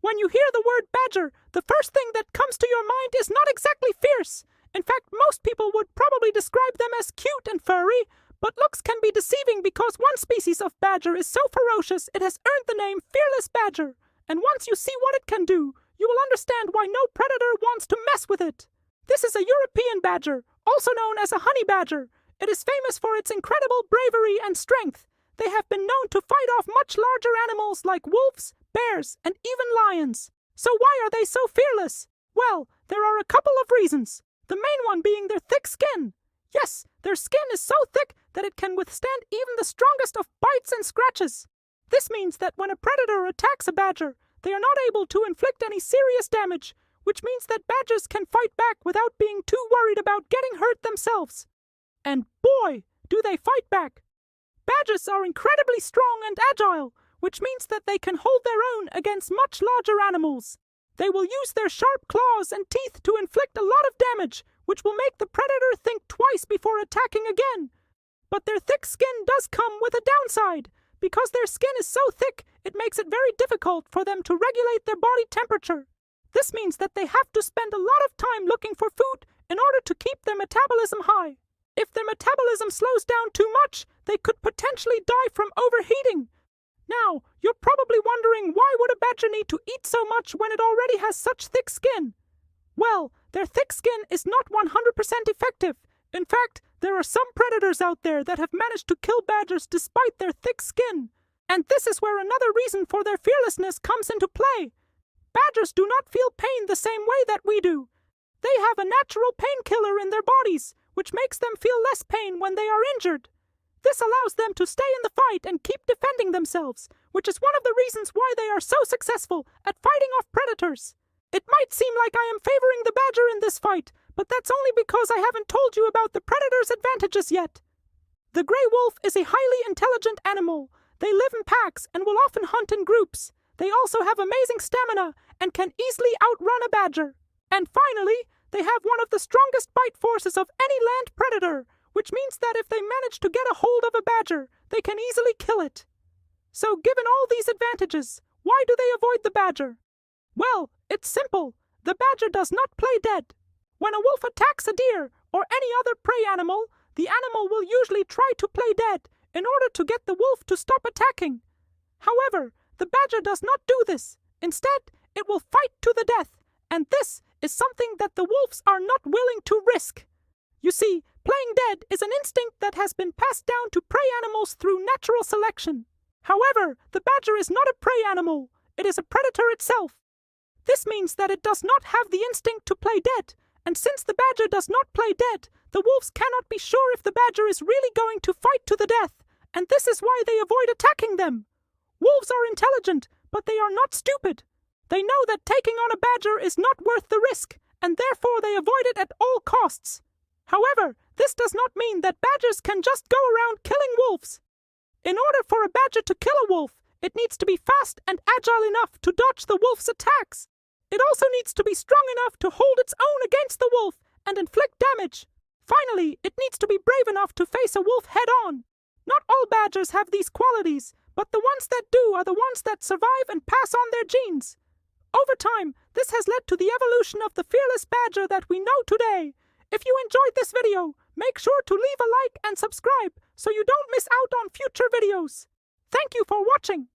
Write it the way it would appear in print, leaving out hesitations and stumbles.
When you hear the word badger, the first thing that comes to your mind is not exactly fierce. In fact, most people would probably describe them as cute and furry, but looks can be deceiving because one species of badger is so ferocious it has earned the name fearless badger. And once you see what it can do, you will understand why no predator wants to mess with it. This is a European badger, also known as a honey badger. It is famous for its incredible bravery and strength. They have been known to fight off much larger animals like wolves, bears, and even lions. So why are they so fearless? Well, there are a couple of reasons. The main one being their thick skin. Yes, their skin is so thick that it can withstand even the strongest of bites and scratches. This means that when a predator attacks a badger, they are not able to inflict any serious damage, which means that badgers can fight back without being too worried about getting hurt themselves. And boy, do they fight back! Badgers are incredibly strong and agile, which means that they can hold their own against much larger animals. They will use their sharp claws and teeth to inflict a lot of damage, which will make the predator think twice before attacking again. But their thick skin does come with a downside. Because their skin is so thick, it makes it very difficult for them to regulate their body temperature. This means that they have to spend a lot of time looking for food in order to keep their metabolism high. If their metabolism slows down too much, they could potentially die from overheating. Now, you're probably wondering why would a badger need to eat so much when it already has such thick skin? Well, their thick skin is not 100% effective. In fact, there are some predators out there that have managed to kill badgers despite their thick skin. And this is where another reason for their fearlessness comes into play. Badgers do not feel pain the same way that we do. They have a natural painkiller in their bodies, which makes them feel less pain when they are injured. This allows them to stay in the fight and keep defending themselves, which is one of the reasons why they are so successful at fighting off predators. It might seem like I am favoring the badger in this fight, but that's only because I haven't told you about the predator's advantages yet. The gray wolf is a highly intelligent animal. They live in packs and will often hunt in groups. They also have amazing stamina and can easily outrun a badger. And finally, they have one of the strongest bite forces of any land predator, which means that if they manage to get a hold of a badger, they can easily kill it. So given all these advantages, why do they avoid the badger? Well, it's simple. The badger does not play dead. When a wolf attacks a deer or any other prey animal, the animal will usually try to play dead in order to get the wolf to stop attacking. However, the badger does not do this. Instead, it will fight to the death, and this is something that the wolves are not willing to risk. You see, playing dead is an instinct that has been passed down to prey animals through natural selection. However, the badger is not a prey animal. It is a predator itself. This means that it does not have the instinct to play dead, and since the badger does not play dead, the wolves cannot be sure if the badger is really going to fight to the death, and this is why they avoid attacking them. Wolves are intelligent, but they are not stupid. They know that taking on a badger is not worth the risk, and therefore they avoid it at all costs. However, this does not mean that badgers can just go around killing wolves. In order for a badger to kill a wolf, it needs to be fast and agile enough to dodge the wolf's attacks. It also needs to be strong enough to hold its own against the wolf and inflict damage. Finally, it needs to be brave enough to face a wolf head-on. Not all badgers have these qualities, but the ones that do are the ones that survive and pass on their genes. Over time, this has led to the evolution of the fearless badger that we know today. If you enjoyed this video, make sure to leave a like and subscribe so you don't miss out on future videos. Thank you for watching.